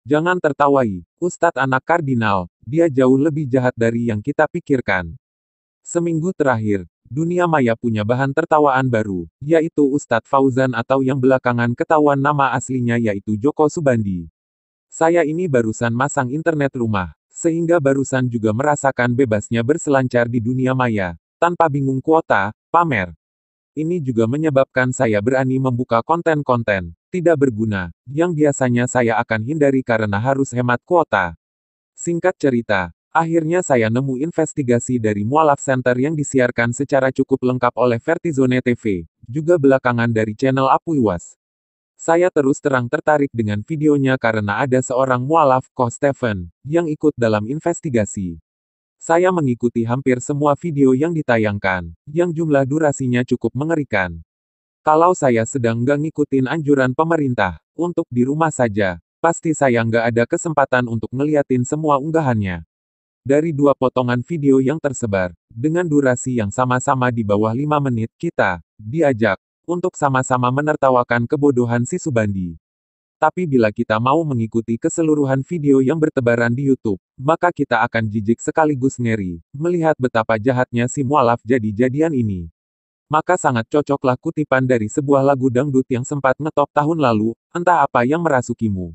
Jangan tertawai, Ustadz anak kardinal, dia jauh lebih jahat dari yang kita pikirkan. Seminggu terakhir, dunia maya punya bahan tertawaan baru, yaitu Ustadz Fauzan atau yang belakangan ketahuan nama aslinya yaitu Joko Subandi. Saya ini barusan masang internet rumah, sehingga barusan juga merasakan bebasnya berselancar di dunia maya, tanpa bingung kuota, pamer. Ini juga menyebabkan saya berani membuka konten-konten tidak berguna, yang biasanya saya akan hindari karena harus hemat kuota. Singkat cerita, akhirnya saya nemu investigasi dari Mualaf Center yang disiarkan secara cukup lengkap oleh Vertizone TV, juga belakangan dari channel Apuiwas. Saya terus terang tertarik dengan videonya karena ada seorang mualaf, Ko Stephen, yang ikut dalam investigasi. Saya mengikuti hampir semua video yang ditayangkan, yang jumlah durasinya cukup mengerikan. Kalau saya sedang nggak ngikutin anjuran pemerintah, untuk di rumah saja, pasti saya nggak ada kesempatan untuk ngeliatin semua unggahannya. Dari dua potongan video yang tersebar, dengan durasi yang sama-sama di bawah 5 menit, kita diajak untuk sama-sama menertawakan kebodohan si Subandi. Tapi bila kita mau mengikuti keseluruhan video yang bertebaran di YouTube, maka kita akan jijik sekaligus ngeri, melihat betapa jahatnya si mualaf jadi-jadian ini. Maka sangat cocoklah kutipan dari sebuah lagu dangdut yang sempat ngetop tahun lalu, entah apa yang merasukimu.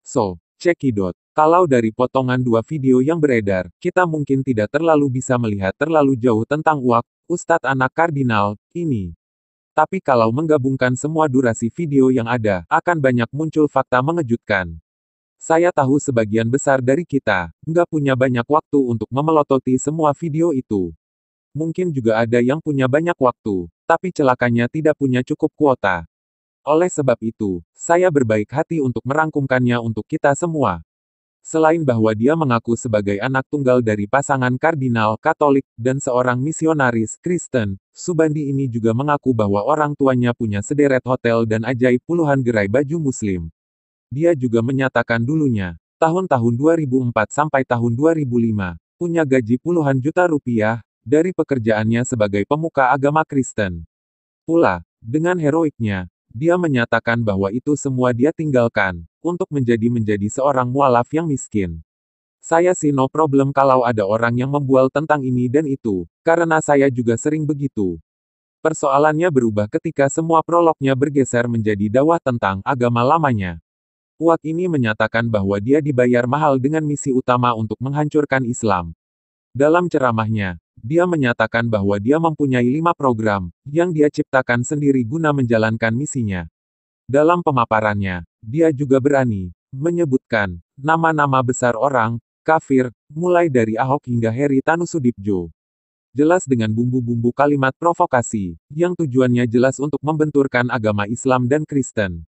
So, cekidot. Kalau dari potongan dua video yang beredar, kita mungkin tidak terlalu bisa melihat terlalu jauh tentang uak, Ustadz anak kardinal, ini. Tapi kalau menggabungkan semua durasi video yang ada, akan banyak muncul fakta mengejutkan. Saya tahu sebagian besar dari kita, nggak punya banyak waktu untuk memelototi semua video itu. Mungkin juga ada yang punya banyak waktu, tapi celakanya tidak punya cukup kuota. Oleh sebab itu, saya berbaik hati untuk merangkumkannya untuk kita semua. Selain bahwa dia mengaku sebagai anak tunggal dari pasangan kardinal Katolik dan seorang misionaris Kristen, Subandi ini juga mengaku bahwa orang tuanya punya sederet hotel dan ajaib puluhan gerai baju muslim. Dia juga menyatakan dulunya, tahun-tahun 2004 sampai tahun 2005, punya gaji puluhan juta rupiah, dari pekerjaannya sebagai pemuka agama Kristen. Pula, dengan heroiknya, dia menyatakan bahwa itu semua dia tinggalkan, untuk menjadi seorang mualaf yang miskin. Saya sih no problem kalau ada orang yang membual tentang ini dan itu, karena saya juga sering begitu. Persoalannya berubah ketika semua prolognya bergeser menjadi dakwah tentang agama lamanya. Uak ini menyatakan bahwa dia dibayar mahal dengan misi utama untuk menghancurkan Islam. Dalam ceramahnya, dia menyatakan bahwa dia mempunyai 5 program, yang dia ciptakan sendiri guna menjalankan misinya. Dalam pemaparannya, dia juga berani menyebutkan nama-nama besar orang kafir, mulai dari Ahok hingga Heri Tanusudibjo. Jelas dengan bumbu-bumbu kalimat provokasi, yang tujuannya jelas untuk membenturkan agama Islam dan Kristen.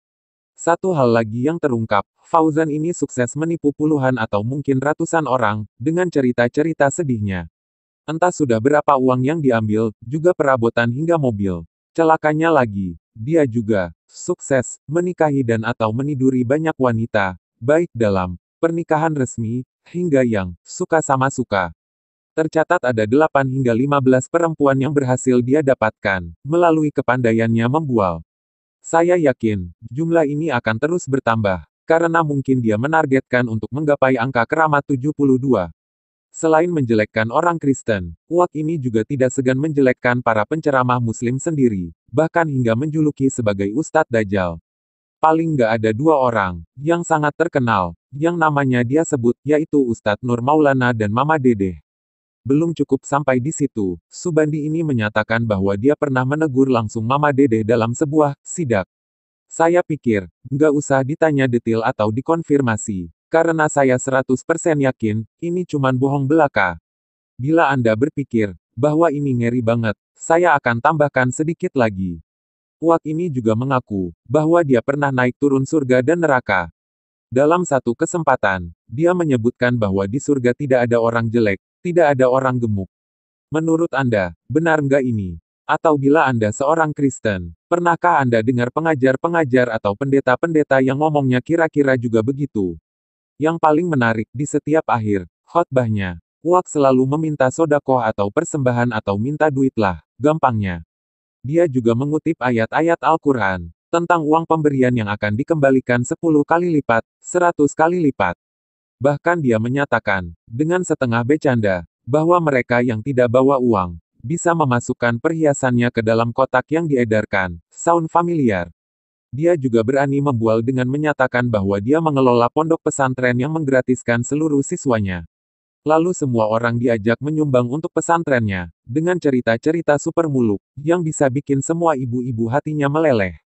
Satu hal lagi yang terungkap, Fauzan ini sukses menipu puluhan atau mungkin ratusan orang, dengan cerita-cerita sedihnya. Entah sudah berapa uang yang diambil, juga perabotan hingga mobil. Celakanya lagi, dia juga sukses menikahi dan atau meniduri banyak wanita, baik dalam pernikahan resmi, hingga yang suka sama suka. Tercatat ada 8 hingga 15 perempuan yang berhasil dia dapatkan, melalui kepandaiannya membual. Saya yakin, jumlah ini akan terus bertambah, karena mungkin dia menargetkan untuk menggapai angka keramat 72. Selain menjelekkan orang Kristen, Uak ini juga tidak segan menjelekkan para penceramah Muslim sendiri, bahkan hingga menjuluki sebagai Ustadz Dajjal. Paling nggak ada 2 orang, yang sangat terkenal, yang namanya dia sebut, yaitu Ustadz Nur Maulana dan Mama Dedeh. Belum cukup sampai di situ, Subandi ini menyatakan bahwa dia pernah menegur langsung Mama Dedeh dalam sebuah sidak. Saya pikir, nggak usah ditanya detail atau dikonfirmasi, karena saya 100% yakin, ini cuman bohong belaka. Bila Anda berpikir, bahwa ini ngeri banget, saya akan tambahkan sedikit lagi. Uak ini juga mengaku, bahwa dia pernah naik turun surga dan neraka. Dalam satu kesempatan, dia menyebutkan bahwa di surga tidak ada orang jelek, tidak ada orang gemuk. Menurut Anda, benar nggak ini? Atau bila Anda seorang Kristen, pernahkah Anda dengar pengajar-pengajar atau pendeta-pendeta yang ngomongnya kira-kira juga begitu? Yang paling menarik, di setiap akhir khotbahnya, Uak selalu meminta sodakoh atau persembahan atau minta duit lah, gampangnya. Dia juga mengutip ayat-ayat Al-Quran. Tentang uang pemberian yang akan dikembalikan 10 kali lipat, 100 kali lipat. Bahkan dia menyatakan, dengan setengah bercanda, bahwa mereka yang tidak bawa uang, bisa memasukkan perhiasannya ke dalam kotak yang diedarkan. Sound familiar? Dia juga berani membual dengan menyatakan bahwa dia mengelola pondok pesantren yang menggratiskan seluruh siswanya. Lalu semua orang diajak menyumbang untuk pesantrennya, dengan cerita-cerita super muluk, yang bisa bikin semua ibu-ibu hatinya meleleh.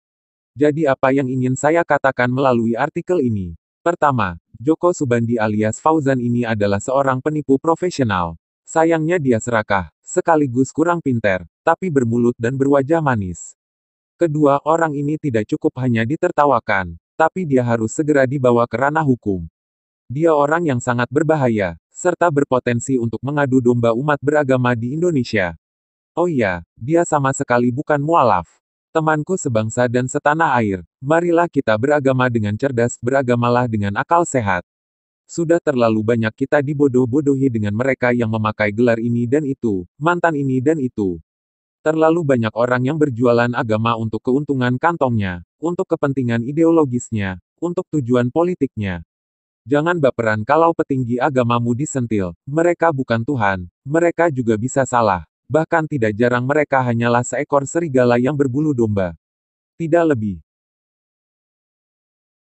Jadi apa yang ingin saya katakan melalui artikel ini? Pertama, Joko Subandi alias Fauzan ini adalah seorang penipu profesional. Sayangnya dia serakah, sekaligus kurang pinter, tapi bermulut dan berwajah manis. Kedua, orang ini tidak cukup hanya ditertawakan, tapi dia harus segera dibawa ke ranah hukum. Dia orang yang sangat berbahaya, serta berpotensi untuk mengadu domba umat beragama di Indonesia. Oh iya, dia sama sekali bukan mualaf. Temanku sebangsa dan setanah air, marilah kita beragama dengan cerdas, beragamalah dengan akal sehat. Sudah terlalu banyak kita dibodoh-bodohi dengan mereka yang memakai gelar ini dan itu, mantan ini dan itu. Terlalu banyak orang yang berjualan agama untuk keuntungan kantongnya, untuk kepentingan ideologisnya, untuk tujuan politiknya. Jangan baperan kalau petinggi agamamu disentil, mereka bukan Tuhan, mereka juga bisa salah. Bahkan tidak jarang mereka hanyalah seekor serigala yang berbulu domba. Tidak lebih.